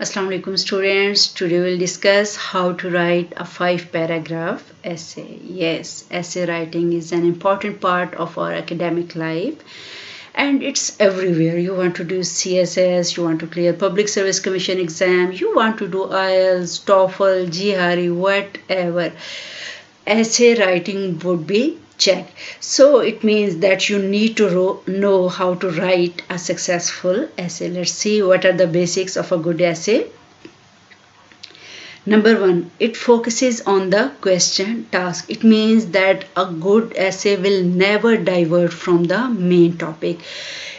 Assalamu alaikum students. Today we'll discuss how to write a 5-paragraph essay. Yes, essay writing is an important part of our academic life and it's everywhere. You want to do CSS, you want to clear Public Service Commission exam, you want to do IELTS, TOEFL, GRE, whatever. Essay writing would be checked. So it means that you need to know how to write a successful essay. Let's see what are the basics of a good essay. Number one, it focuses on the question task. It means that a good essay will never divert from the main topic.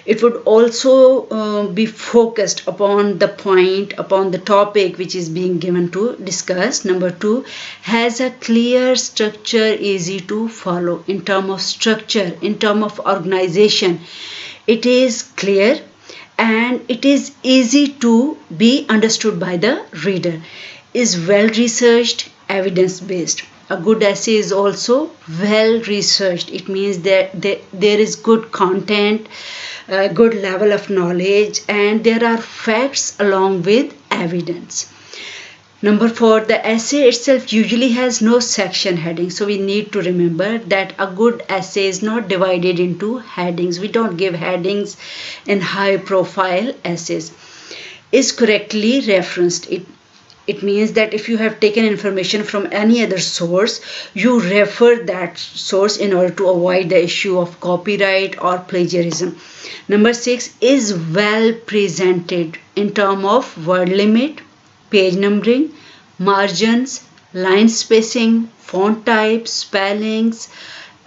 It would also be focused upon the point, upon the topic which is being given to discuss. Number two, has a clear structure, easy to follow. In terms of structure, in terms of organization, it is clear and it is easy to be understood by the reader. Is well researched, evidence based. A good essay is also well researched. It means that there is good content, good level of knowledge, and there are facts along with evidence. Number four, the essay itself usually has no section heading. So we need to remember that a good essay is not divided into headings. We don't give headings in high profile essays. Is correctly referenced. It means that if you have taken information from any other source, you refer that source in order to avoid the issue of copyright or plagiarism. Number six, is well presented in terms of word limit, page numbering, margins, line spacing, font type, spellings,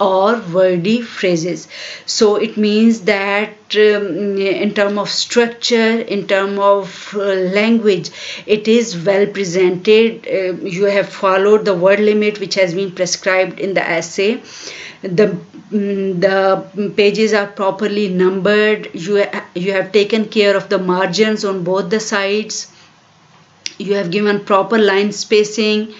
or wordy phrases. So it means that in terms of structure, in terms of language, it is well presented. You have followed the word limit which has been prescribed in the essay. The pages are properly numbered. You have taken care of the margins on both the sides. You have given proper line spacing.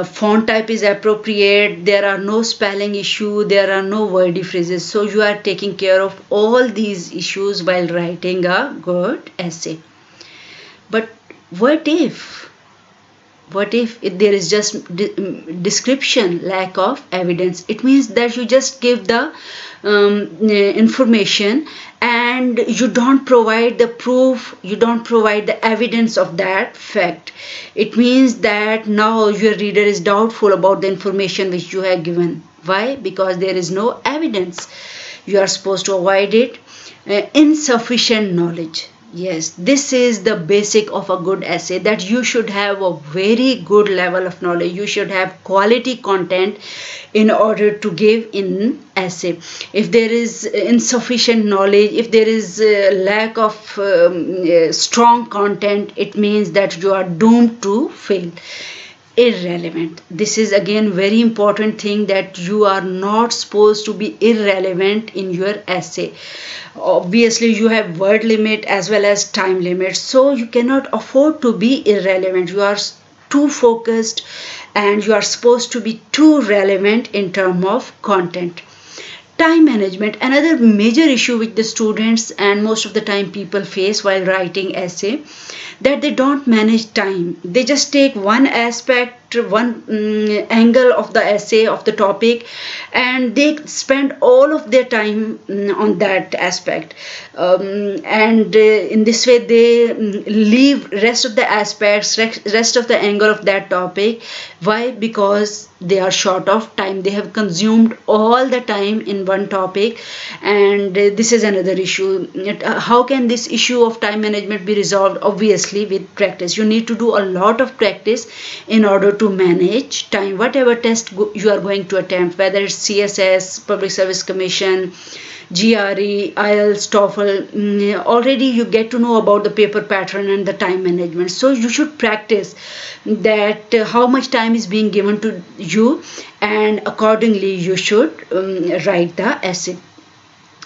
Font type is appropriate, there are no spelling issue, there are no wordy phrases. So you are taking care of all these issues while writing a good essay. But what if there is just description, lack of evidence? It means that you just give the information and you don't provide the proof, you don't provide the evidence of that fact. It means that now your reader is doubtful about the information which you have given. Why? Because there is no evidence. You are supposed to avoid it. Insufficient knowledge. Yes, this is the basic of a good essay, that you should have a very good level of knowledge. You should have quality content in order to give in essay. If there is insufficient knowledge, if there is lack of strong content, it means that you are doomed to fail. Irrelevant. This is again very important thing, that you are not supposed to be irrelevant in your essay. Obviously you have word limit as well as time limit, so you cannot afford to be irrelevant. You are too focused and you are supposed to be too relevant in terms of content. Time management, another major issue which the students and most of the time people face while writing essay, that they don't manage time. They just take one aspect, one angle of the essay, of the topic, and they spend all of their time on that aspect, and in this way they leave rest of the aspects, rest of the angle of that topic. Why? Because they are short of time. They have consumed all the time in one topic, and this is another issue. How can this issue of time management be resolved? Obviously with practice. You need to do a lot of practice in order to manage time. Whatever test you are going to attempt, whether it's CSS, Public Service Commission, GRE, IELTS, TOEFL, already you get to know about the paper pattern and the time management. So you should practice that how much time is being given to you, and accordingly you should write the essay.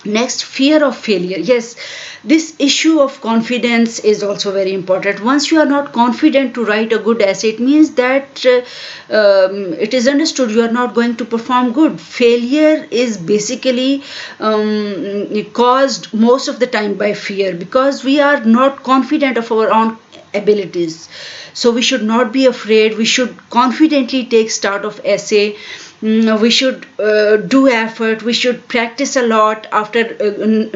Next, fear of failure. Yes, this issue of confidence is also very important. Once you are not confident to write a good essay, it means that it is understood you are not going to perform good. Failure is basically caused most of the time by fear, because we are not confident of our own abilities. So we should not be afraid. We should confidently take start of essay. We should do effort. We should practice a lot after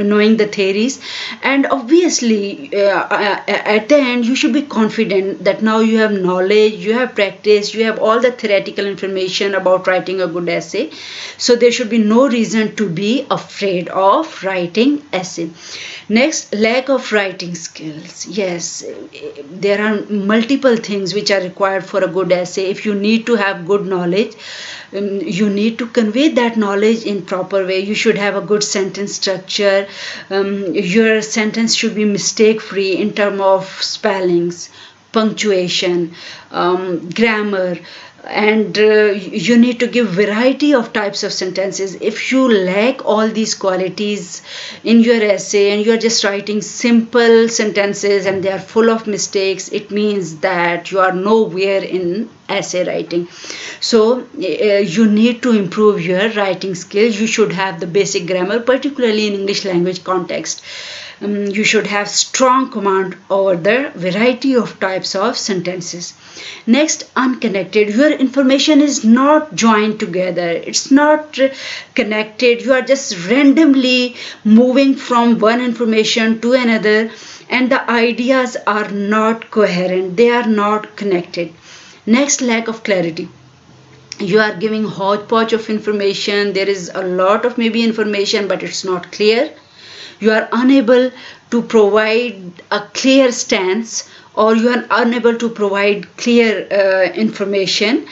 knowing the theories, and obviously at the end you should be confident that now you have knowledge, you have practice, you have all the theoretical information about writing a good essay. So there should be no reason to be afraid of writing essay. Next, lack of writing skills. Yes, there are multiple things which are required for a good essay. If you need to have good knowledge, you need to convey that knowledge in proper way. You should have a good sentence structure. Your sentence should be mistake free in terms of spellings, punctuation, grammar, and you need to give variety of types of sentences. If you lack all these qualities in your essay and you are just writing simple sentences and they are full of mistakes, it means that you are nowhere in essay writing. So you need to improve your writing skills. You should have the basic grammar, particularly in English language context. You should have strong command over the variety of types of sentences. Next, unconnected. Your information is not joined together. It's not connected. You are just randomly moving from one information to another, and the ideas are not coherent. They are not connected. Next, lack of clarity. You are giving hodgepodge of information. There is a lot of maybe information, but it's not clear. You are unable to provide a clear stance, or you are unable to provide clear information,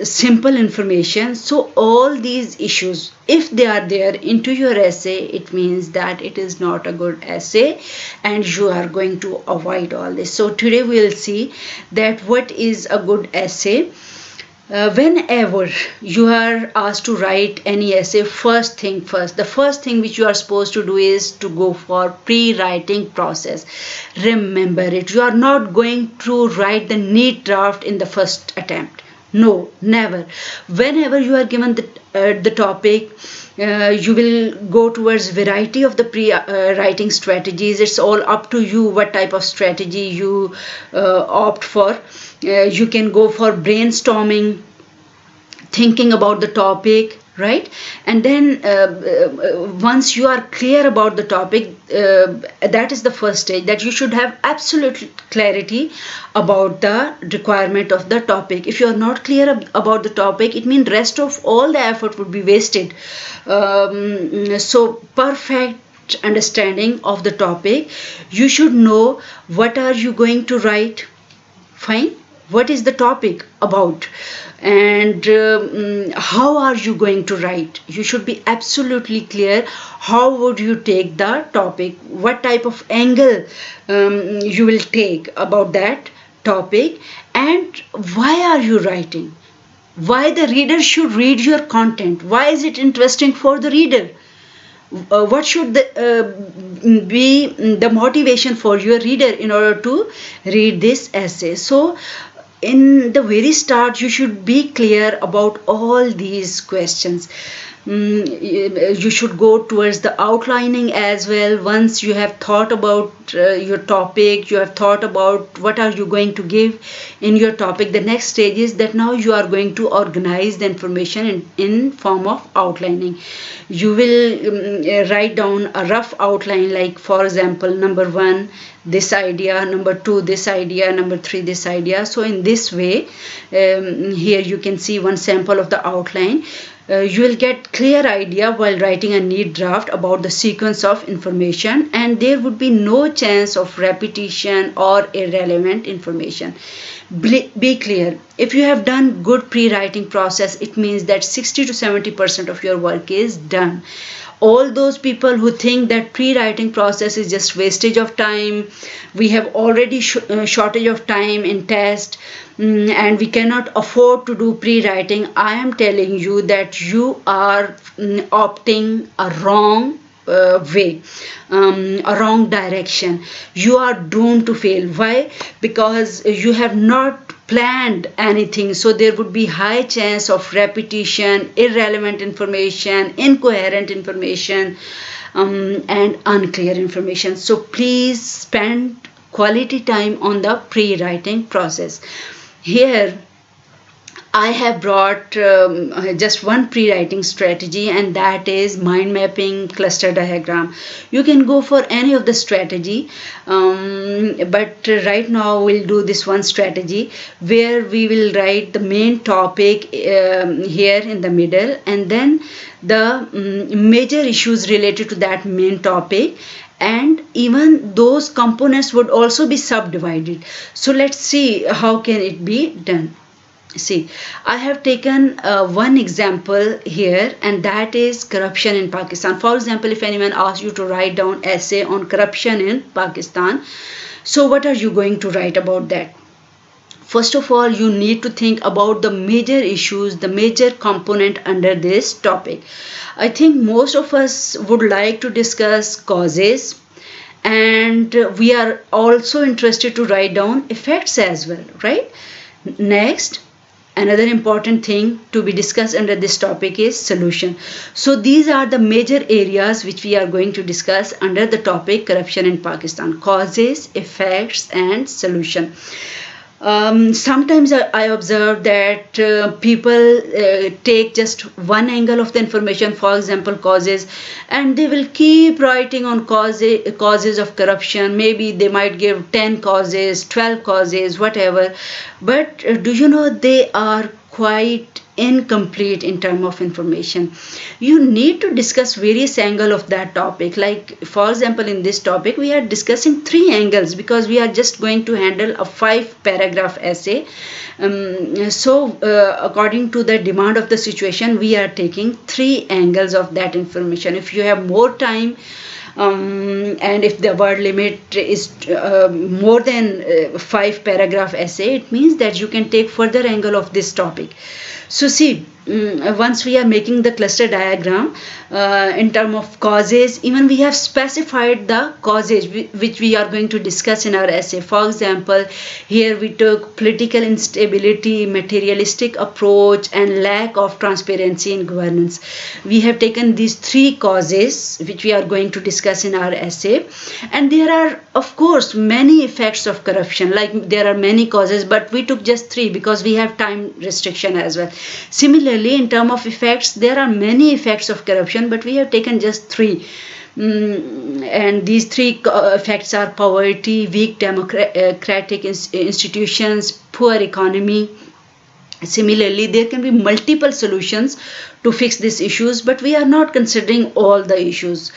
simple information. So all these issues, if they are there into your essay, it means that it is not a good essay and you are going to avoid all this. So today we will see that what is a good essay. Whenever you are asked to write any essay, the first thing which you are supposed to do is to go for pre-writing process. Remember it. You are not going to write the neat draft in the first attempt. No, never. Whenever you are given the topic, you will go towards variety of the pre-writing strategies. It's all up to you what type of strategy you opt for. You can go for brainstorming, thinking about the topic, right? And then once you are clear about the topic, that is the first stage, that you should have absolute clarity about the requirement of the topic. If you are not clear about the topic, it means rest of all the effort would be wasted. So perfect understanding of the topic. You should know what are you going to write. Fine. What is the topic about, and how are you going to write? You should be absolutely clear. How would you take the topic? What type of angle you will take about that topic, and why are you writing? Why the reader should read your content? Why is it interesting for the reader? What should be the motivation for your reader in order to read this essay? So in the very start, you should be clear about all these questions. You should go towards the outlining as well. Once you have thought about your topic, you have thought about what are you going to give in your topic, the next stage is that now you are going to organize the information in form of outlining. You will write down a rough outline, like for example, number 1, this idea, number 2, this idea, number 3, this idea. So in this way, here you can see one sample of the outline. You will get clear idea while writing a neat draft about the sequence of information, and there would be no chance of repetition or irrelevant information. Be clear. If you have done good pre-writing process, it means that 60 to 70% of your work is done. All those people who think that pre-writing process is just wastage of time, we have already shortage of time in test, and we cannot afford to do pre-writing, I am telling you that you are opting a wrong way, a wrong direction, you are doomed to fail. Why? Because you have not planned anything, so there would be high chance of repetition, irrelevant information, incoherent information, and unclear information. So please spend quality time on the pre-writing process. Here I have brought just one pre-writing strategy, and that is mind mapping cluster diagram. You can go for any of the strategy, but right now we'll do this one strategy where we will write the main topic here in the middle, and then the major issues related to that main topic, and even those components would also be subdivided. So let's see how can it be done. See, I have taken one example here, and that is corruption in Pakistan. For example, if anyone asks you to write down essay on corruption in Pakistan, so what are you going to write about that? First of all, you need to think about the major issues, the major component under this topic. I think most of us would like to discuss causes, and we are also interested to write down effects as well, right? Next, another important thing to be discussed under this topic is solution. So these are the major areas which we are going to discuss under the topic corruption in Pakistan: causes, effects, and solution. Sometimes I observe that people take just one angle of the information, for example causes, and they will keep writing on causes of corruption. Maybe they might give 10 causes, 12 causes, whatever, but do you know they are quite incomplete in terms of information. You need to discuss various angles of that topic. Like for example, in this topic we are discussing 3 angles because we are just going to handle a 5-paragraph essay. According to the demand of the situation, we are taking 3 angles of that information. If you have more time, and if the word limit is more than 5-paragraph essay, it means that you can take further angle of this topic. So see, once we are making the cluster diagram in terms of causes, even we have specified the causes which we are going to discuss in our essay. For example, here we took political instability, materialistic approach, and lack of transparency in governance. We have taken these 3 causes which we are going to discuss in our essay, and there are of course many effects of corruption. Like there are many causes, but we took just 3 because we have time restriction as well. Similarly, in terms of effects, there are many effects of corruption, but we have taken just 3. And these 3 effects are poverty, weak democratic institutions, poor economy. Similarly, there can be multiple solutions to fix these issues, but we are not considering all the issues.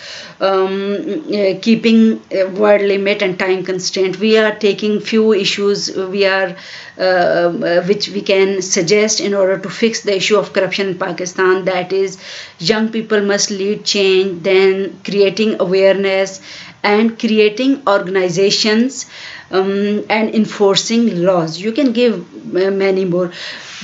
Keeping word limit and time constraint, we are taking few issues which we can suggest in order to fix the issue of corruption in Pakistan. That is, young people must lead change, then creating awareness and creating organizations, and enforcing laws. You can give many more,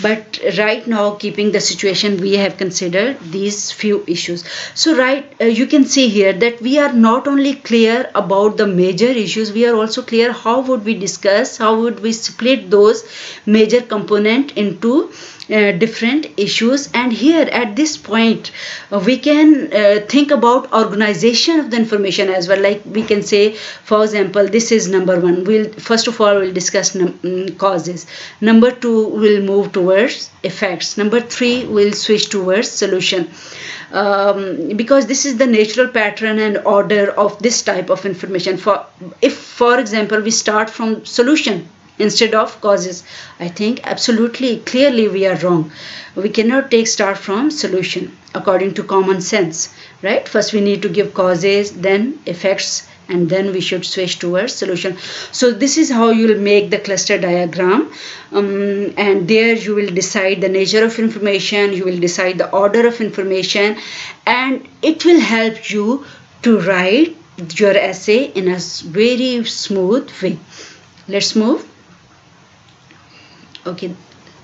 but right now, keeping the situation, we have considered these few issues. So you can see here that we are not only clear about the major issues, we are also clear how would we discuss, how would we split those major component into different issues. And here at this point we can think about organization of the information as well. Like we can say, for example, this is number 1. First of all we'll discuss causes. Number 2 we'll move towards effects. Number 3 we'll switch towards solution. Because this is the natural pattern and order of this type of information. If for example we start from solution instead of causes, I think absolutely clearly we are wrong. We cannot start from solution according to common sense, right? First we need to give causes, then effects, and then we should switch towards solution. So this is how you will make the cluster diagram, and there you will decide the nature of information, you will decide the order of information, and it will help you to write your essay in a very smooth way. Let's move. Okay,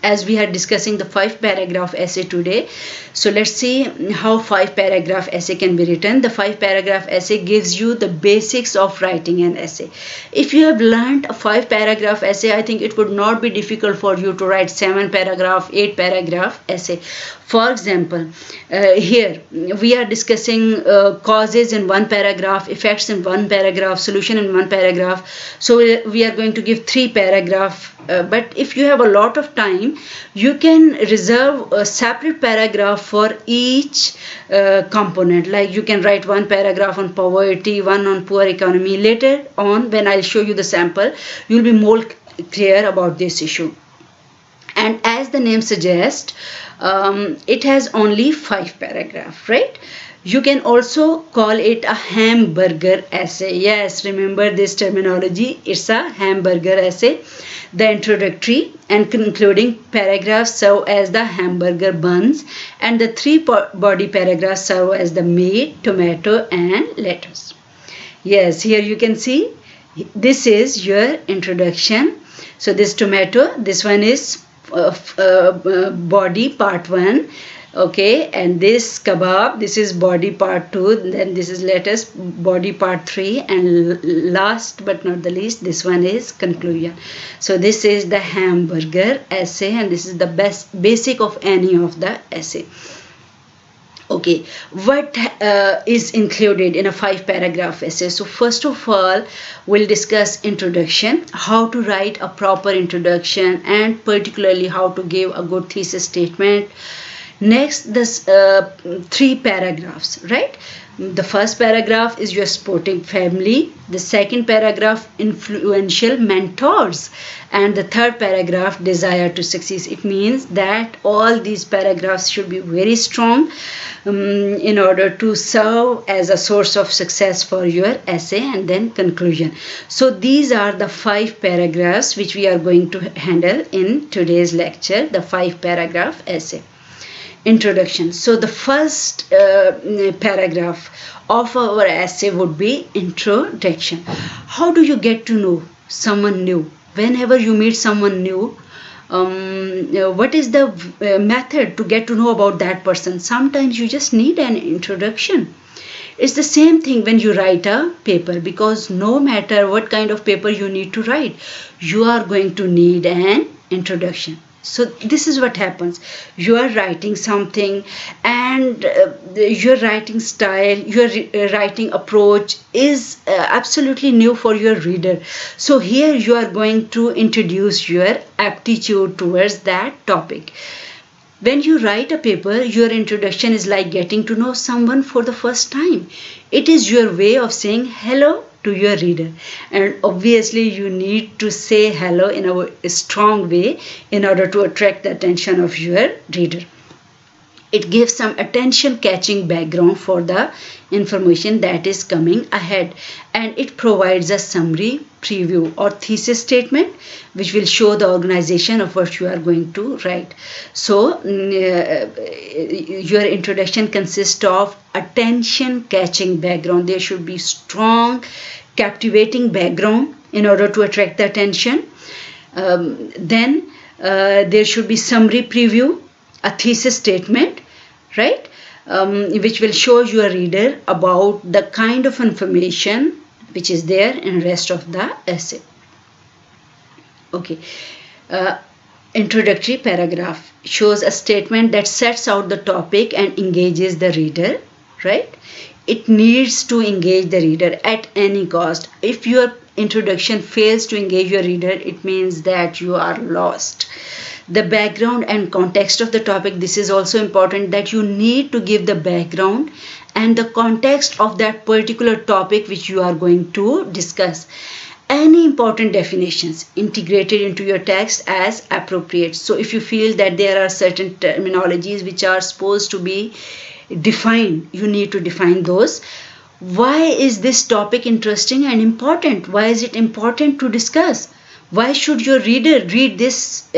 as we are discussing the 5-paragraph essay today. So let's see how 5-paragraph essay can be written. The 5-paragraph essay gives you the basics of writing an essay. If you have learned a 5-paragraph essay, I think it would not be difficult for you to write 7-paragraph, 8-paragraph essay. For example, here we are discussing causes in 1 paragraph, effects in 1 paragraph, solution in 1 paragraph. So we are going to give 3 paragraphs. But if you have a lot of time, you can reserve a separate paragraph for each component. Like you can write 1 paragraph on poverty, 1 on poor economy. Later on, when I'll show you the sample, you'll be more clear about this issue. And as the name suggests, it has only 5 paragraphs, right? You can also call it a hamburger essay. Yes, remember this terminology. It's a hamburger essay. The introductory and concluding paragraphs serve as the hamburger buns, and the 3 body paragraphs serve as the meat, tomato, and lettuce. Yes, here you can see this is your introduction. So this tomato, this one is body part 1, okay, and this kebab, this is body part 2, then this is lettuce body part 3, and last but not the least, this one is conclusion. So this is the hamburger essay, and this is the basic of any of the essay. Okay, what is included in a 5-paragraph essay? So first of all, we'll discuss introduction, how to write a proper introduction, and particularly how to give a good thesis statement. Next, this 3 paragraphs, right? The first paragraph is your supporting family. The second paragraph, influential mentors. And the third paragraph, desire to succeed. It means that all these paragraphs should be very strong in order to serve as a source of success for your essay, and then conclusion. So these are the 5 paragraphs which we are going to handle in today's lecture, the 5-paragraph essay. Introduction. So the first paragraph of our essay would be introduction. How do you get to know someone new? Whenever you meet someone new, what is the method to get to know about that person? Sometimes you just need an introduction. It's the same thing when you write a paper, because no matter what kind of paper you need to write, you are going to need an introduction. So this is what happens. You are writing something, and your writing style, your writing approach is absolutely new for your reader. So here you are going to introduce your aptitude towards that topic. When you write a paper, your introduction is like getting to know someone for the first time. It is your way of saying hello to your reader, and obviously you need to say hello in a strong way in order to attract the attention of your reader. It gives some attention catching background for the information that is coming ahead, and it provides a summary, preview, or thesis statement which will show the organization of what you are going to write. So your introduction consists of attention catching background. There should be strong, captivating background in order to attract the attention. Then there should be summary, preview, a thesis statement, right, which will show your reader about the kind of information which is there in rest of the essay. Okay, introductory paragraph shows a statement that sets out the topic and engages the reader, right? It needs to engage the reader at any cost. If your introduction fails to engage your reader, it means that you are lost. The background and context of the topic, this is also important, that you need to give the background and the context of that particular topic which you are going to discuss. Any important definitions integrated into your text as appropriate. So if you feel that there are certain terminologies which are supposed to be defined, you need to define those. Why is this topic interesting and important? Why is it important to discuss? Why should your reader read this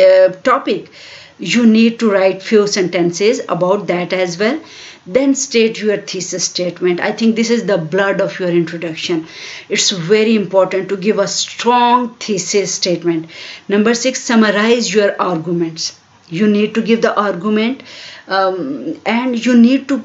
topic? You need to write few sentences about that as well. Then state your thesis statement. I think this is the blood of your introduction. It's very important to give a strong thesis statement. Number 6, summarize your arguments. You need to give the argument, and you need to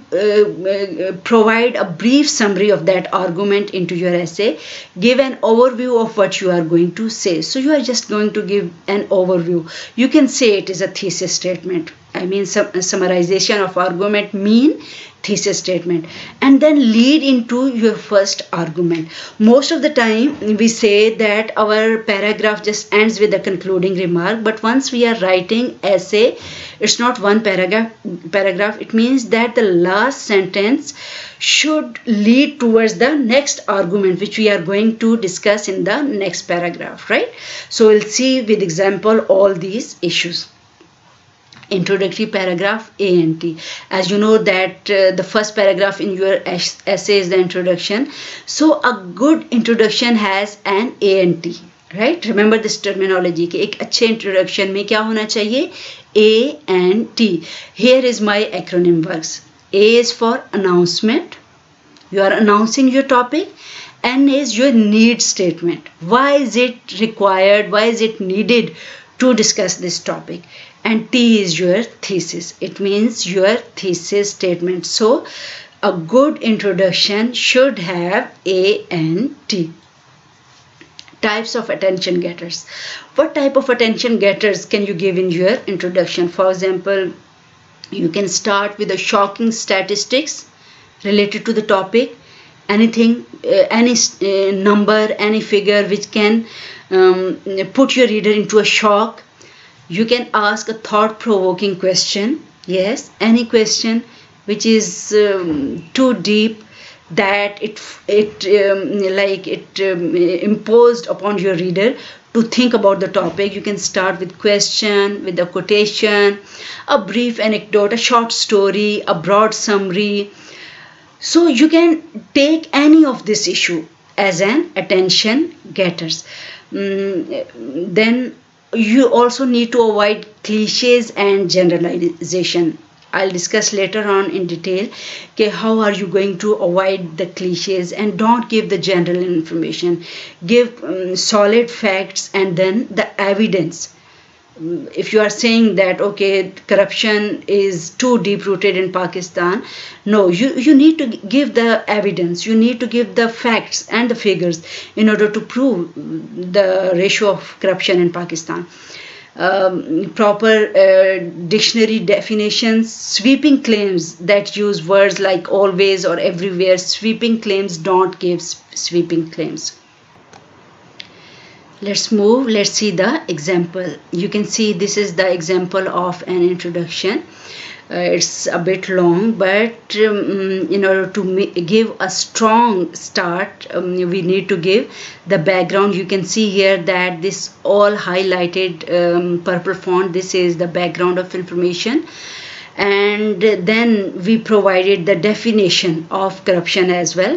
provide a brief summary of that argument into your essay. Give an overview of what you are going to say. So you are just going to give an overview. You can say it is a thesis statement. I mean, summarization of argument mean thesis statement, and then lead into your first argument. Most of the time we say that our paragraph just ends with a concluding remark, but once we are writing essay, it's not one paragraph. It means that the last sentence should lead towards the next argument, which we are going to discuss in the next paragraph, right? So we'll see with example all these issues. Introductory paragraph, A and T. As you know that the first paragraph in your essay is the introduction. So a good introduction has an A and T, right? Remember this terminology कि एक अच्छे introduction में क्या होना चाहिए? A and T. Here is my acronym works. A is for announcement. You are announcing your topic. N is your need statement. Why is it required? Why is it needed to discuss this topic? And T is your thesis. It means your thesis statement. So a good introduction should have A and T. Types of attention getters. What type of attention getters can you give in your introduction? For example, you can start with the shocking statistics related to the topic. Anything, any number, any figure which can put your reader into a shock. You can ask a thought-provoking question. Yes, any question which is too deep that it imposed upon your reader to think about the topic. You can start with question, with a quotation, a brief anecdote, a short story, a broad summary. So you can take any of this issue as an attention getters. Then you also need to avoid cliches and generalization. I'll discuss later on in detail how are you going to avoid the cliches, and don't give the general information. Give solid facts and then the evidence. If you are saying that okay, corruption is too deep rooted in Pakistan, no, you need to give the evidence, you need to give the facts and the figures in order to prove the ratio of corruption in Pakistan. Proper dictionary definitions. Sweeping claims that use words like always or everywhere. Sweeping claims, don't give sweeping claims. Let's move. Let's see the example. You can see this is the example of an introduction. It's a bit long, but in order to give a strong start, we need to give the background. You can see here that this all highlighted purple font, this is the background of information. And then we provided the definition of corruption as well.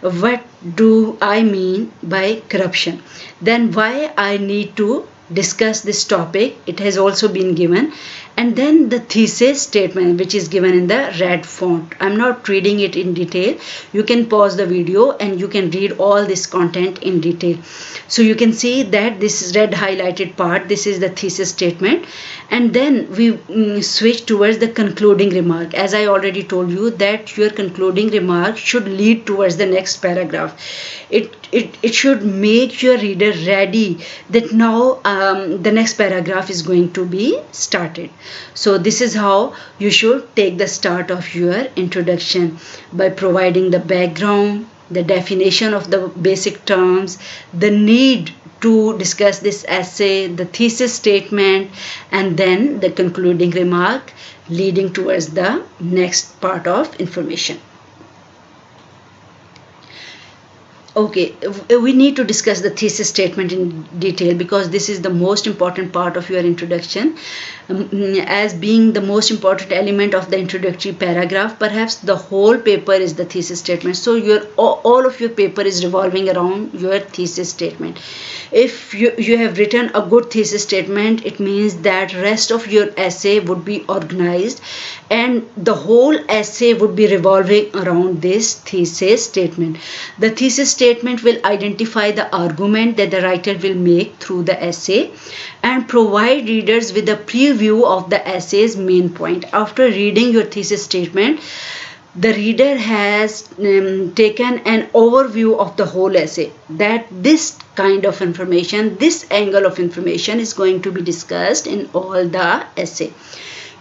What do I mean by corruption? Then why I need to discuss this topic, it has also been given. And then the thesis statement, which is given in the red font. I'm not reading it in detail. You can pause the video and you can read all this content in detail. So you can see that this red highlighted part, this is the thesis statement. And then we switch towards the concluding remark. As I already told you that your concluding remark should lead towards the next paragraph. It should make your reader ready that now the next paragraph is going to be started. So this is how you should take the start of your introduction, by providing the background, the definition of the basic terms, the need to discuss this essay, the thesis statement, and then the concluding remark leading towards the next part of information. Okay, we need to discuss the thesis statement in detail because this is the most important part of your introduction. As being the most important element of the introductory paragraph, perhaps the whole paper is the thesis statement. So all of your paper is revolving around your thesis statement. If you have written a good thesis statement, it means that rest of your essay would be organized and the whole essay would be revolving around this thesis statement. The thesis statement statement will identify the argument that the writer will make through the essay and provide readers with a preview of the essay's main point. After reading your thesis statement, the reader has taken an overview of the whole essay, that this kind of information, this angle of information is going to be discussed in all the essay.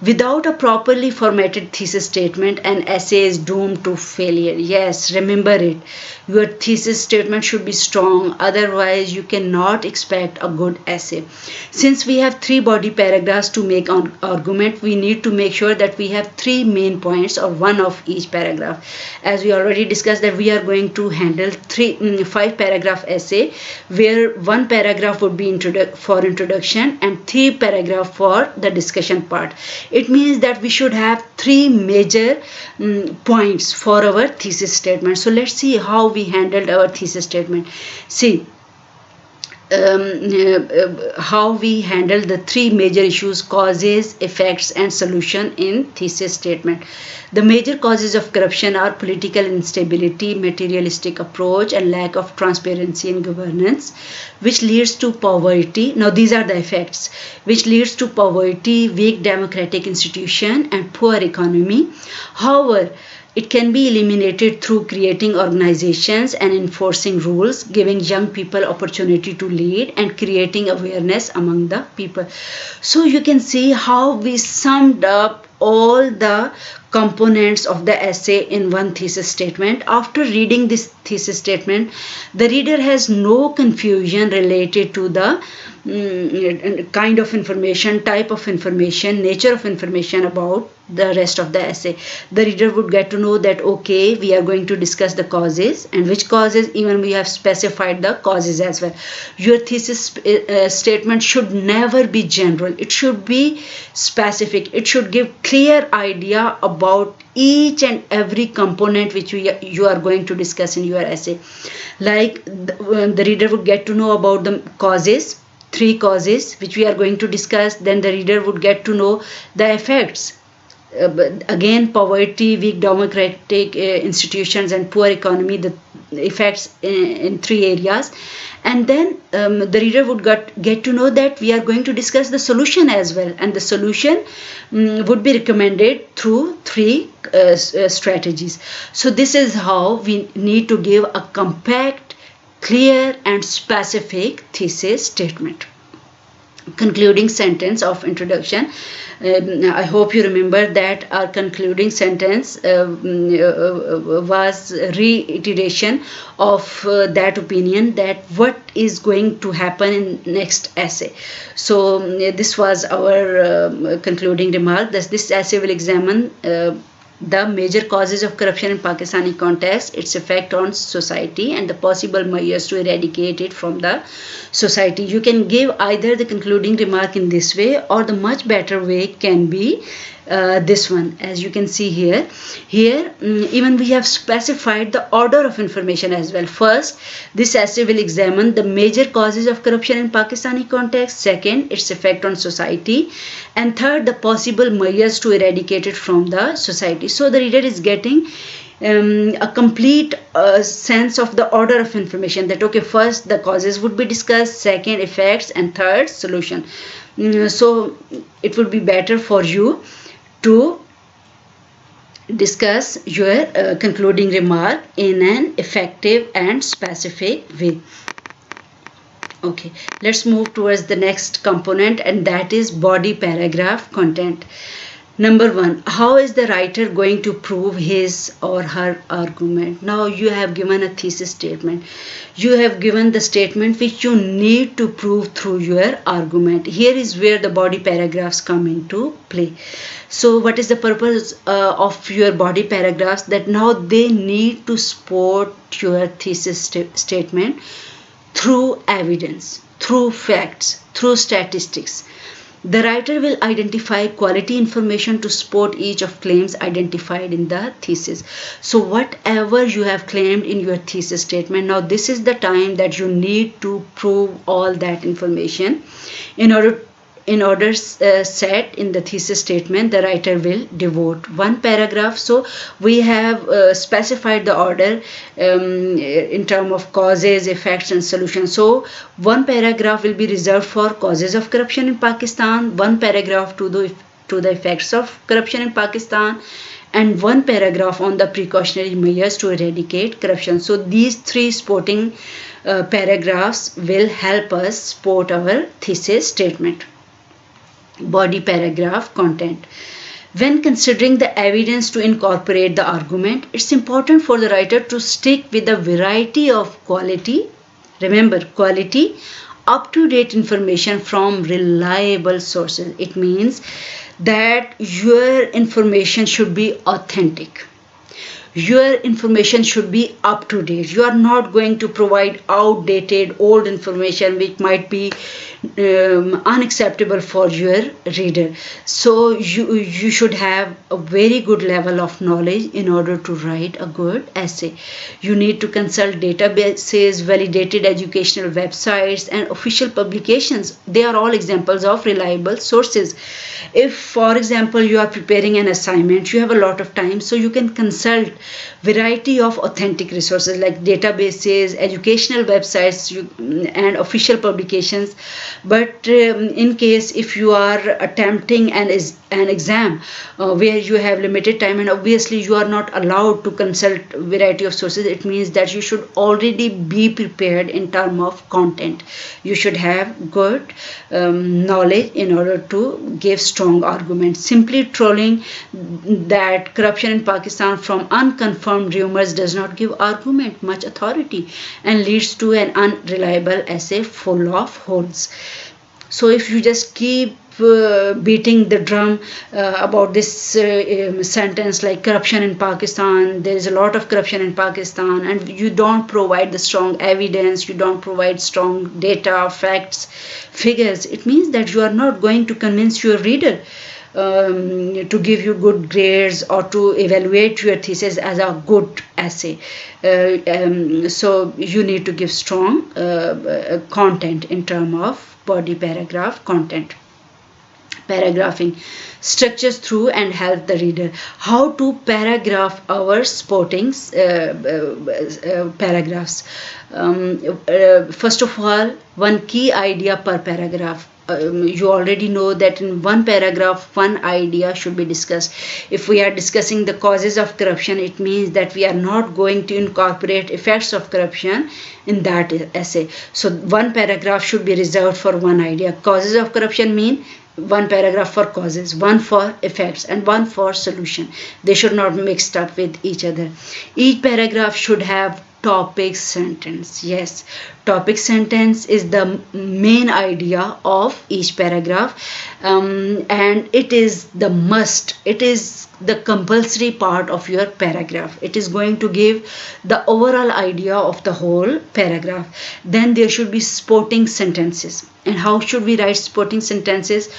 Without a properly formatted thesis statement, an essay is doomed to failure. Yes, remember it. Your thesis statement should be strong, otherwise you cannot expect a good essay. Since we have 3 body paragraphs to make an argument, we need to make sure that we have 3 main points or one of each paragraph. As we already discussed that we are going to handle 5 paragraph essay, where 1 paragraph would be for introduction and 3 paragraph for the discussion part. It means that we should have 3 major points for our thesis statement. So let's see how we handled our thesis statement. See how we handle the 3 major issues: causes, effects, and solution in thesis statement. The major causes of corruption are political instability, materialistic approach, and lack of transparency in governance, which leads to poverty. Now these are the effects, which leads to poverty, weak democratic institution, and poor economy. However, it can be eliminated through creating organizations and enforcing rules, giving young people opportunity to lead, and creating awareness among the people. So you can see how we summed up all the components of the essay in one thesis statement. After reading this thesis statement, the reader has no confusion related to the kind of information, type of information, nature of information about the rest of the essay. The reader would get to know that okay, we are going to discuss the causes, and which causes, even we have specified the causes as well. Your thesis statement should never be general. It should be specific. It should give clear idea about each and every component which you are going to discuss in your essay. Like the reader would get to know about the causes, 3 causes which we are going to discuss. Then the reader would get to know the effects. Again, poverty, weak democratic institutions, and poor economy, the effects in 3 areas. And then the reader would get to know that we are going to discuss the solution as well, and the solution would be recommended through 3 strategies. So this is how we need to give a compact, clear, and specific thesis statement. Concluding sentence of introduction. I hope you remember that our concluding sentence was reiteration of that opinion, that what is going to happen in next essay. So this was our concluding remark. This essay will examine the major causes of corruption in Pakistani context, its effect on society, and the possible measures to eradicate it from the society. You can give either the concluding remark in this way, or the much better way can be this one. As you can see here even we have specified the order of information as well. First, this essay will examine the major causes of corruption in Pakistani context. Second, its effect on society. And third, the possible measures to eradicate it from the society. So the reader is getting a complete sense of the order of information, that okay, first the causes would be discussed, second effects, and third solution. So it would be better for you to discuss your concluding remark in an effective and specific way. Okay, let's move towards the next component, and that is body paragraph content. Number 1, how is the writer going to prove his or her argument? Now you have given a thesis statement. You have given the statement which you need to prove through your argument. Here is where the body paragraphs come into play. So what is the purpose of your body paragraphs? That now they need to support your thesis statement through evidence, through facts, through statistics. The writer will identify quality information to support each of claims identified in the thesis. So whatever you have claimed in your thesis statement, now this is the time that you need to prove all that information in order in order set in the thesis statement, the writer will devote one paragraph. So we have specified the order in terms of causes, effects and solutions. So one paragraph will be reserved for causes of corruption in Pakistan, one paragraph to the effects of corruption in Pakistan, and one paragraph on the precautionary measures to eradicate corruption. So these three supporting paragraphs will help us support our thesis statement. Body paragraph content. When considering the evidence to incorporate the argument, it's important for the writer to stick with a variety of quality, remember quality, up-to-date information from reliable sources. It means that your information should be authentic. Your information should be up to date. You are not going to provide outdated, old information which might be unacceptable for your reader. So you should have a very good level of knowledge in order to write a good essay. You need to consult databases, validated educational websites and official publications. They are all examples of reliable sources. If, for example, you are preparing an assignment, you have a lot of time, so you can consult variety of authentic resources like databases, educational websites and official publications. But in case if you are attempting an exam where you have limited time and obviously you are not allowed to consult variety of sources, it means that you should already be prepared in terms of content. You should have good knowledge in order to give strong arguments. Simply trolling that corruption in Pakistan from unconfirmed rumors does not give argument much authority and leads to an unreliable essay full of holes. So if you just keep beating the drum about this sentence like corruption in Pakistan, there is a lot of corruption in Pakistan, and you don't provide the strong evidence, you don't provide strong data, facts, figures, it means that you are not going to convince your reader to give you good grades or to evaluate your thesis as a good essay. So you need to give strong content in terms of body paragraph content. Paragraphing structures through and help the reader. How to paragraph our supporting paragraphs. First of all, one key idea per paragraph. You already know that in one paragraph, one idea should be discussed. If we are discussing the causes of corruption, it means that we are not going to incorporate effects of corruption in that essay. So one paragraph should be reserved for one idea. Causes of corruption mean one paragraph for causes, one for effects, and one for solution. They should not be mixed up with each other. Each paragraph should have topic sentence. Yes, topic sentence is the main idea of each paragraph, and it is the must. It is the compulsory part of your paragraph. It is going to give the overall idea of the whole paragraph. Then there should be supporting sentences. And how should we write supporting sentences?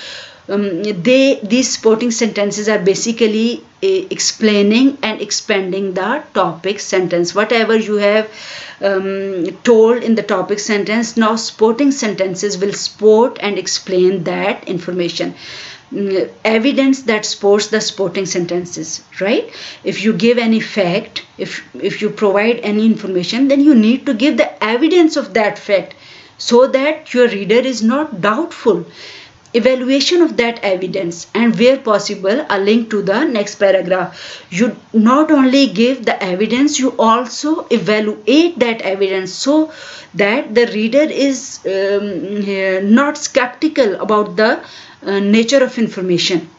These supporting sentences are basically explaining and expanding the topic sentence. Whatever you have told in the topic sentence, now supporting sentences will support and explain that information. Evidence that supports the supporting sentences, right? If you give any fact, if you provide any information, then you need to give the evidence of that fact so that your reader is not doubtful. Evaluation of that evidence, and where possible a link to the next paragraph. You not only give the evidence, you also evaluate that evidence so that the reader is not skeptical about the nature of information.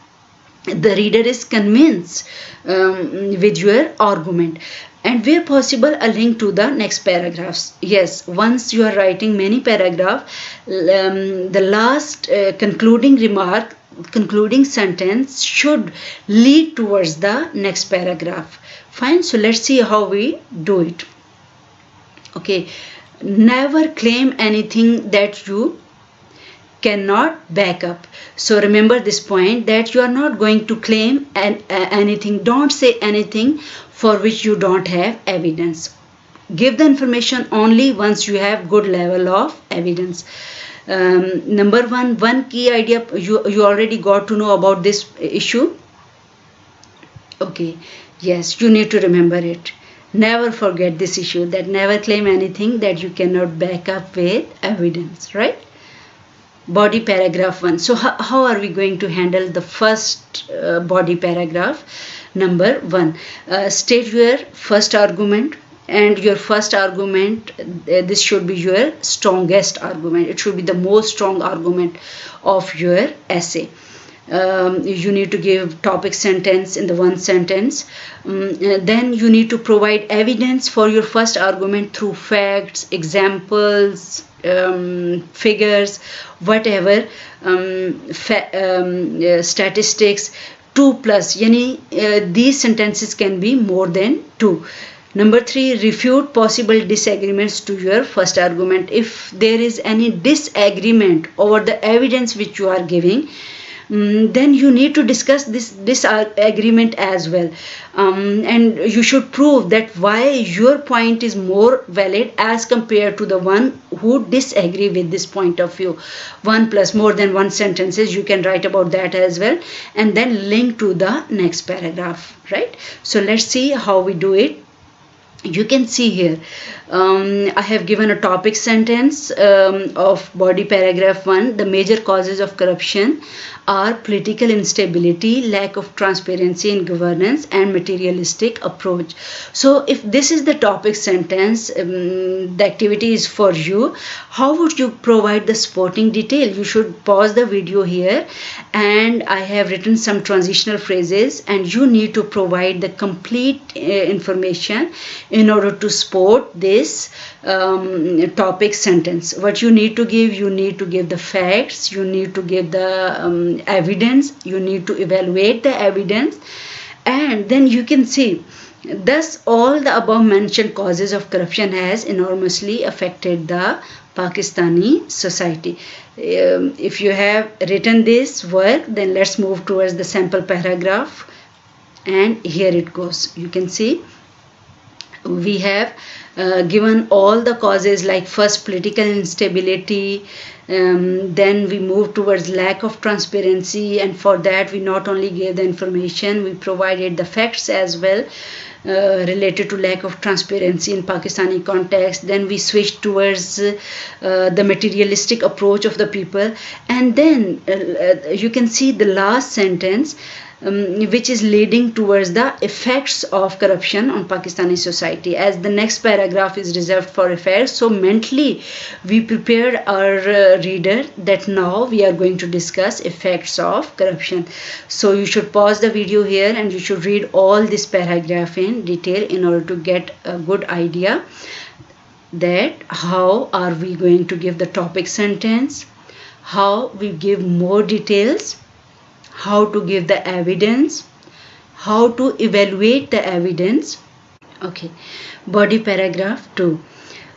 The reader is convinced with your argument. And where possible a link to the next paragraphs. Yes, once you are writing many paragraphs, the last concluding remark, concluding sentence should lead towards the next paragraph. Fine, so let's see how we do it. Okay, never claim anything that you cannot back up. So remember this point, that you are not going to claim anything. Don't say anything for which you don't have evidence. Give the information only once you have good level of evidence. Number one key idea you already got to know about this issue. Okay, yes, you need to remember it. Never forget this issue, that never claim anything that you cannot back up with evidence, right? Body paragraph 1. So how are we going to handle the first body paragraph? Number 1, state your first argument, and your first argument, this should be your strongest argument. It should be the most strong argument of your essay. You need to give topic sentence in the one sentence. Then you need to provide evidence for your first argument through facts, examples, figures, whatever, statistics. 2 plus, yani these sentences can be more than 2. Number 3, refute possible disagreements to your first argument. If there is any disagreement over the evidence which you are giving, then you need to discuss this disagreement as well, and you should prove that why your point is more valid as compared to the one who disagree with this point of view. 1 plus more than 1 sentences you can write about that as well, and then link to the next paragraph, right? So let's see how we do it. You can see here, I have given a topic sentence of body paragraph 1. The major causes of corruption are political instability, lack of transparency in governance, and materialistic approach. So if this is the topic sentence, the activity is for you. How would you provide the supporting detail? You should pause the video here, and I have written some transitional phrases, and you need to provide the complete information in order to support this topic sentence. What you need to give the facts, you need to give the evidence, you need to evaluate the evidence, and then you can see, thus all the above mentioned causes of corruption has enormously affected the Pakistani society. If you have written this work, then let's move towards the sample paragraph, and here it goes. You can see we have given all the causes, like first political instability, then we move towards lack of transparency, and for that we not only gave the information, we provided the facts as well related to lack of transparency in Pakistani context. Then we switched towards the materialistic approach of the people, and then you can see the last sentence, which is leading towards the effects of corruption on Pakistani society, as the next paragraph is reserved for effects. So mentally we prepared our reader that now we are going to discuss effects of corruption. So you should pause the video here, and you should read all this paragraph in detail in order to get a good idea that how are we going to give the topic sentence, how we give more details, how to give the evidence, how to evaluate the evidence. Okay, body paragraph 2.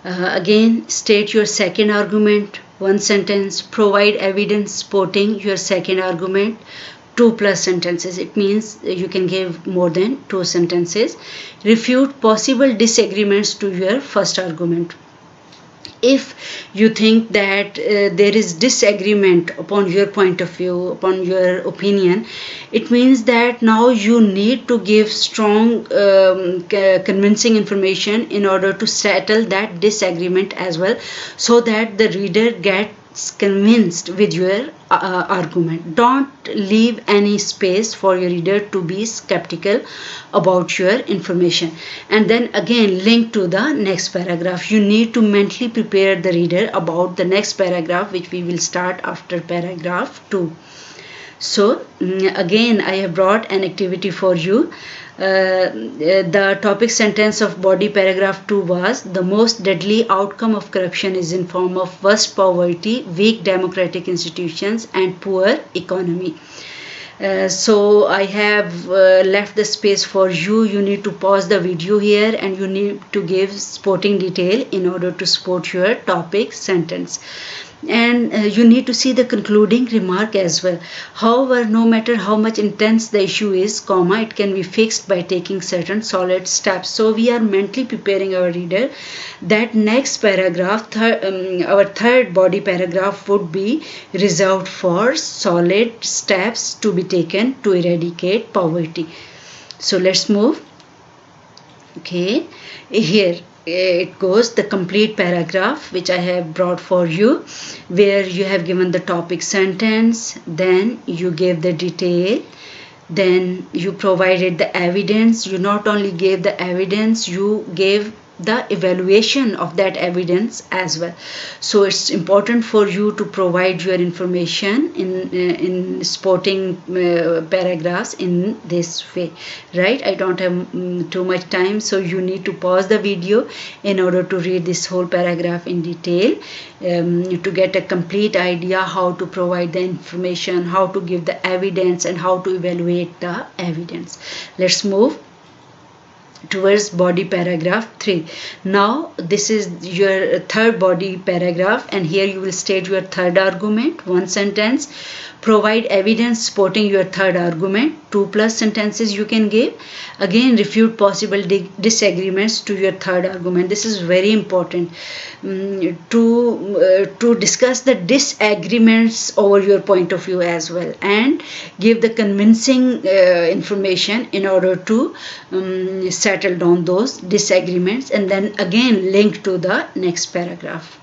Again, state your second argument, 1 sentence, provide evidence supporting your second argument, 2 plus sentences. It means you can give more than 2 sentences. Refute possible disagreements to your first argument. If you think that there is disagreement upon your point of view, upon your opinion, it means that now you need to give strong convincing information in order to settle that disagreement as well, so that the reader gets convinced with your argument. Don't leave any space for your reader to be skeptical about your information. And then again, link to the next paragraph. You need to mentally prepare the reader about the next paragraph, which we will start after paragraph 2. So again, I have brought an activity for you. The topic sentence of body paragraph 2 was, the most deadly outcome of corruption is in form of worst poverty, weak democratic institutions, and poor economy. So I have left the space for you. You need to pause the video here, and you need to give supporting detail in order to support your topic sentence. And you need to see the concluding remark as well. However, no matter how much intense the issue is, comma, it can be fixed by taking certain solid steps. So we are mentally preparing our reader that next paragraph, our third body paragraph, would be reserved for solid steps to be taken to eradicate poverty. So let's move. Okay, here it goes, the complete paragraph which I have brought for you, where you have given the topic sentence, then you gave the detail, then you provided the evidence. You not only gave the evidence, you gave the evaluation of that evidence as well. So it's important for you to provide your information in supporting paragraphs in this way, right? I don't have too much time, so you need to pause the video in order to read this whole paragraph in detail, to get a complete idea how to provide the information, how to give the evidence, and how to evaluate the evidence. Let's move towards body paragraph 3. Now this is your third body paragraph, and here you will state your third argument, one sentence. Provide evidence supporting your third argument, 2+ sentences you can give. Again, refute possible disagreements to your third argument. This is very important, to discuss the disagreements over your point of view as well, and give the convincing information in order to settle down those disagreements, and then again link to the next paragraph.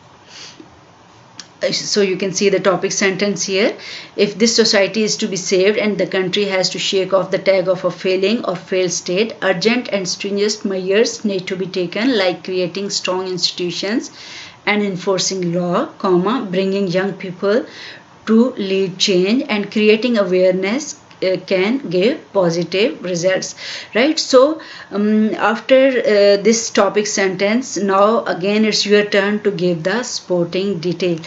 So you can see the topic sentence here. If this society is to be saved and the country has to shake off the tag of a failing or failed state, urgent and stringent measures need to be taken, like creating strong institutions and enforcing law, comma, bringing young people to lead change, and creating awareness can give positive results, right? So after this topic sentence, now again it's your turn to give the supporting detail,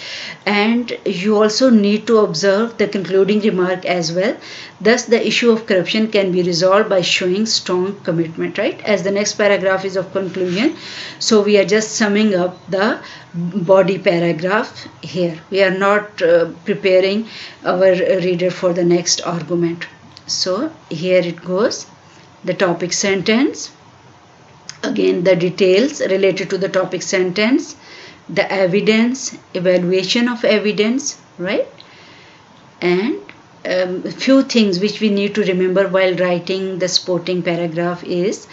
and you also need to observe the concluding remark as well. Thus the issue of corruption can be resolved by showing strong commitment, right? As the next paragraph is of conclusion, so we are just summing up the body paragraph here. We are not preparing our reader for the next argument. So here it goes, the topic sentence, again the details related to the topic sentence, the evidence, evaluation of evidence, right? And few things which we need to remember while writing the supporting paragraph is,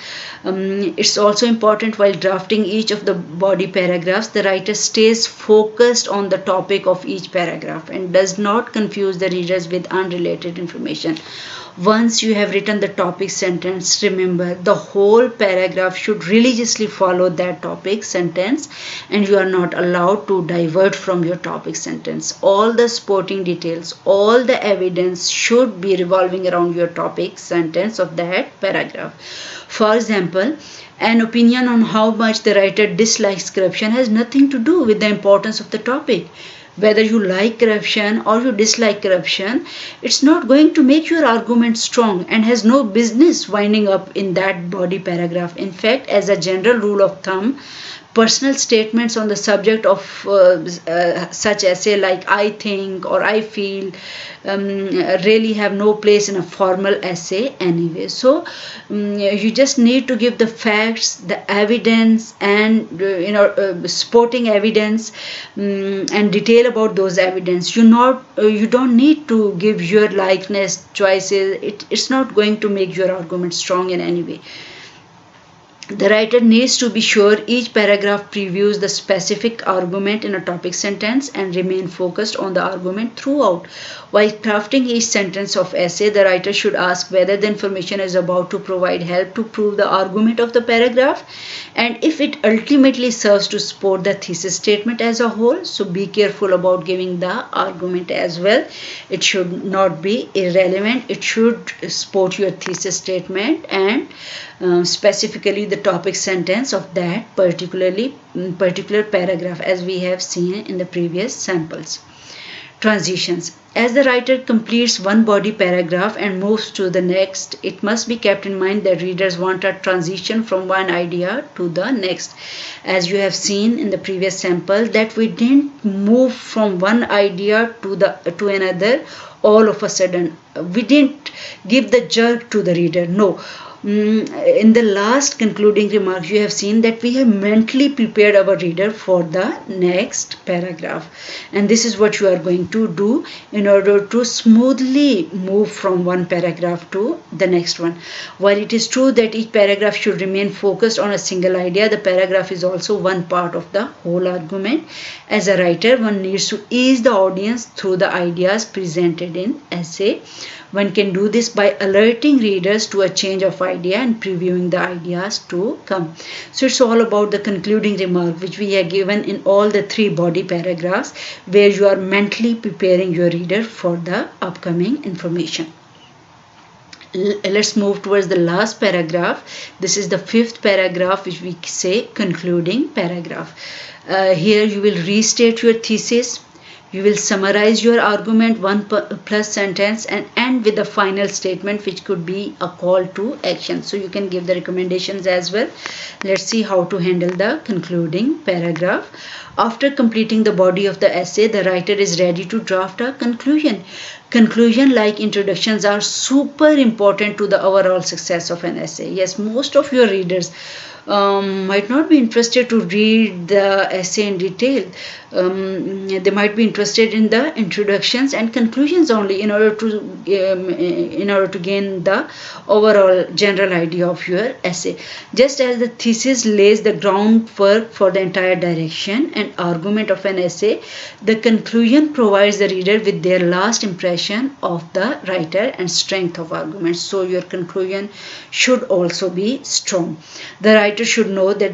it's also important while drafting each of the body paragraphs, the writer stays focused on the topic of each paragraph and does not confuse the readers with unrelated information. Once you have written the topic sentence, remember the whole paragraph should religiously follow that topic sentence, and you are not allowed to divert from your topic sentence. All the supporting details, all the evidence should be revolving around your topic sentence of that paragraph. For example, an opinion on how much the writer dislikes corruption has nothing to do with the importance of the topic. Whether you like corruption or you dislike corruption, it's not going to make your argument strong and has no business winding up in that body paragraph. In fact, as a general rule of thumb, personal statements on the subject of such essay like I think or I feel really have no place in a formal essay anyway. So you just need to give the facts, the evidence, and supporting evidence and detail about those evidence. You don't need to give your likeness choices. It's not going to make your argument strong in any way. The writer needs to be sure each paragraph previews the specific argument in a topic sentence and remain focused on the argument throughout. While crafting each sentence of essay, the writer should ask whether the information is about to provide help to prove the argument of the paragraph, and if it ultimately serves to support the thesis statement as a whole. So be careful about giving the argument as well. It should not be irrelevant. It should support your thesis statement and specifically the topic sentence of that particular paragraph, as we have seen in the previous samples. Transitions. As the writer completes one body paragraph and moves to the next, it must be kept in mind that readers want a transition from one idea to the next. As you have seen in the previous sample, that we didn't move from one idea to another all of a sudden. We didn't give the jerk to the reader. No. In the last concluding remarks, you have seen that we have mentally prepared our reader for the next paragraph. And this is what you are going to do in order to smoothly move from one paragraph to the next one. While it is true that each paragraph should remain focused on a single idea, the paragraph is also one part of the whole argument. As a writer, one needs to ease the audience through the ideas presented in essay. One can do this by alerting readers to a change of idea and previewing the ideas to come. So it's all about the concluding remark which we have given in all the 3 body paragraphs, where you are mentally preparing your reader for the upcoming information. Let's move towards the last paragraph. This is the 5th paragraph, which we say concluding paragraph. Here you will restate your thesis. You will summarize your argument 1+ sentence and end with a final statement, which could be a call to action. So you can give the recommendations as well. Let's see how to handle the concluding paragraph. After completing the body of the essay, the writer is ready to draft a conclusion. Conclusion, like introductions, are super important to the overall success of an essay. Yes, most of your readers might not be interested to read the essay in detail. They might be interested in the introductions and conclusions only in order to gain the overall general idea of your essay. Just as the thesis lays the groundwork for the entire direction and argument of an essay, the conclusion provides the reader with their last impression of the writer and strength of argument. So your conclusion should also be strong. The writer should know that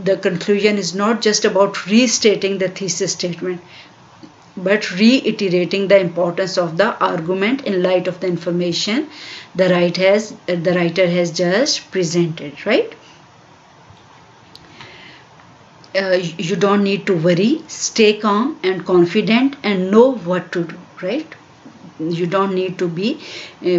the conclusion is not just about restating the thesis statement, but reiterating the importance of the argument in light of the information the writer has just presented, right? You don't need to worry. Stay calm and confident and know what to do, right? You don't need to be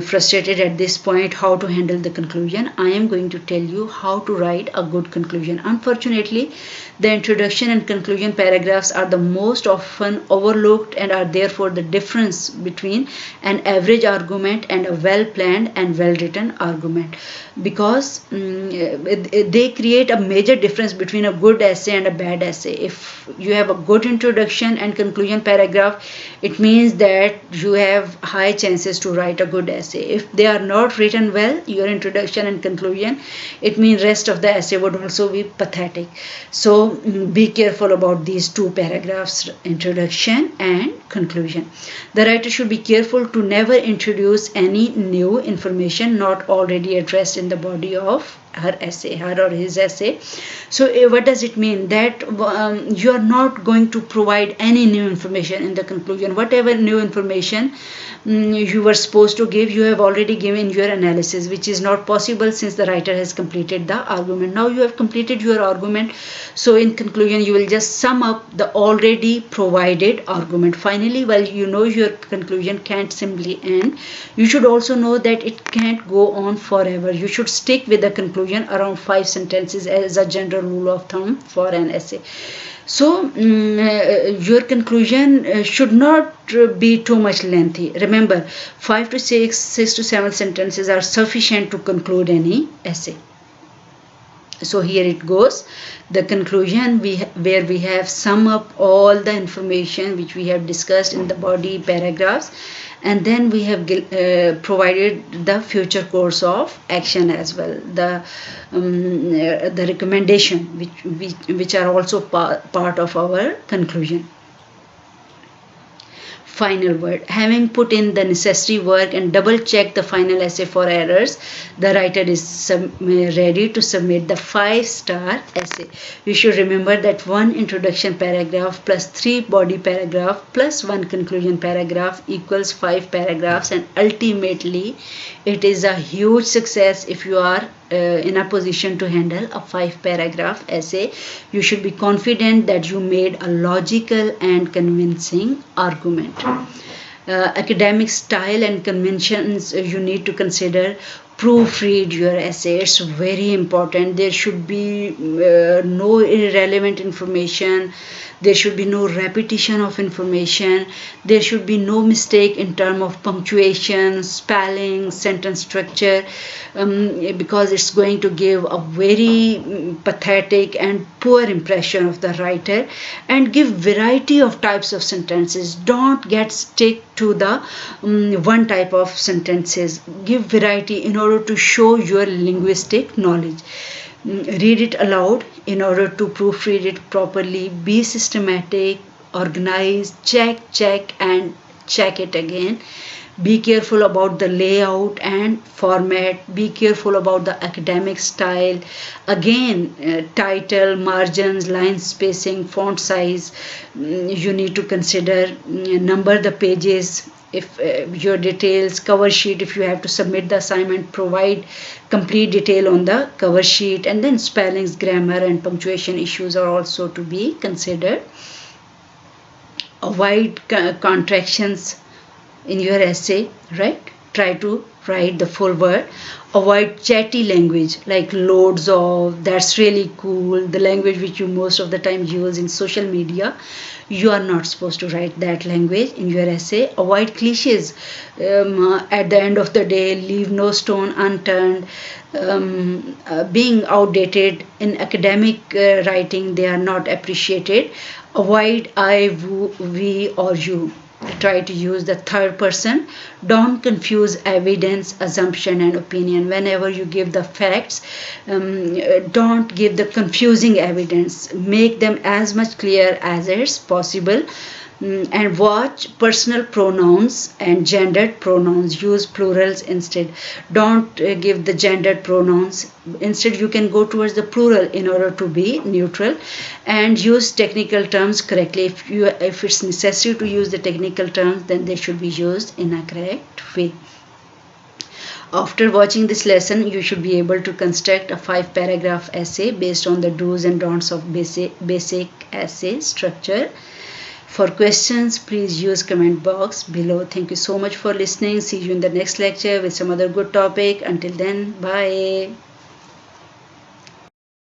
frustrated at this point how to handle the conclusion. I am going to tell you how to write a good conclusion. Unfortunately, the introduction and conclusion paragraphs are the most often overlooked and are therefore the difference between an average argument and a well-planned and well-written argument, because they create a major difference between a good essay and a bad essay. If you have a good introduction and conclusion paragraph, it means that you have high chances to write a good essay. If they are not written well, your introduction and conclusion, it means rest of the essay would also be pathetic. So be careful about these 2 paragraphs, introduction and conclusion. The writer should be careful to never introduce any new information not already addressed in the body of her or his essay. So what does it mean? That you are not going to provide any new information in the conclusion. Whatever new information you were supposed to give, you have already given your analysis, which is not possible since the writer has completed the argument. Now you have completed your argument, so in conclusion you will just sum up the already provided argument. Finally, while you know your conclusion can't simply end, you should also know that it can't go on forever. You should stick with the conclusion around 5 sentences as a general rule of thumb for an essay. So your conclusion should not be too much lengthy. Remember, 5 to 6 to 7 sentences are sufficient to conclude any essay. So here it goes, the conclusion where we have sum up all the information which we have discussed in the body paragraphs, and then we have provided the future course of action as well, the recommendation which are also part of our conclusion. Final word. Having put in the necessary work and double checked the final essay for errors, the writer is ready to submit the 5-star essay. You should remember that 1 introduction paragraph plus 3 body paragraph plus 1 conclusion paragraph equals 5 paragraphs, and ultimately it is a huge success if you are in a position to handle a 5-paragraph essay. You should be confident that you made a logical and convincing argument. Academic style and conventions you need to consider. Proofread your essay. It's very important. There should be no irrelevant information. There should be no repetition of information. There should be no mistake in terms of punctuation, spelling, sentence structure, because it's going to give a very pathetic and poor impression of the writer. And give variety of types of sentences. Don't get stick to the one type of sentences. Give variety in order to show your linguistic knowledge. Read it aloud in order to proofread it properly. Be systematic, organize, check and check it again. Be careful about the layout and format. Be careful about the academic style. Again, title, margins, line spacing, font size. You need to consider. Number the pages. If your details, cover sheet, if you have to submit the assignment, provide complete detail on the cover sheet. And then spellings, grammar and punctuation issues are also to be considered. Avoid contractions in your essay, right? Try to write the full word. Avoid chatty language like loads of, that's really cool, the language which you most of the time use in social media. You are not supposed to write that language in your essay. Avoid cliches. At the end of the day, leave no stone unturned. Being outdated in academic writing, they are not appreciated. Avoid I, we or you. Try to use the third person. Don't confuse evidence, assumption and opinion. Whenever you give the facts, don't give the confusing evidence. Make them as much clear as is possible. And watch personal pronouns and gendered pronouns. Use plurals instead. Don't give the gendered pronouns. Instead, you can go towards the plural in order to be neutral. And use technical terms correctly. If it's necessary to use the technical terms, then they should be used in a correct way. After watching this lesson, you should be able to construct a 5-paragraph essay based on the do's and don'ts of basic essay structure. For questions, please use comment box below. Thank you so much for listening. See you in the next lecture with some other good topic. Until then, bye.